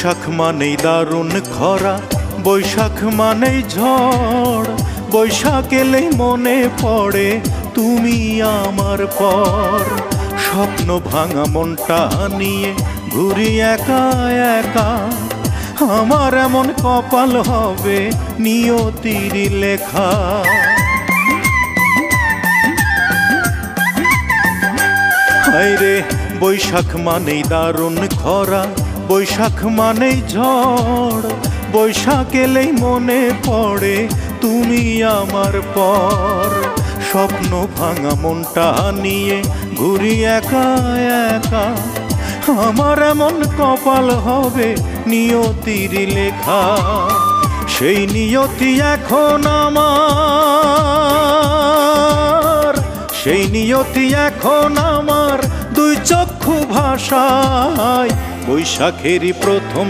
বৈশাখ মানেই দারুণ খরা, বৈশাখ মানেই ঝড়। বৈশাখ এলেই মনে পড়ে তুমি আমার পর। স্বপ্ন ভাঙা মনটা নিয়ে ঘুরি একা একা, আমার এমন কপাল হবে নিয়তির লেখা। হায়রে বৈশাখ মানেই দারুণ খরা, বৈশাখ মানেই ঝড়। বৈশাখ এলেই মনে পড়ে তুমি আমার পর। স্বপ্ন ভাঙা মনটা নিয়ে ঘুরি একা একা, আমার এমন কপাল হবে নিয়তির লেখা। সেই নিয়তি এখন আমার, সেই নিয়তি এখন আমার দুই চক্ষু ভাষায়। বৈশাখেরই প্রথম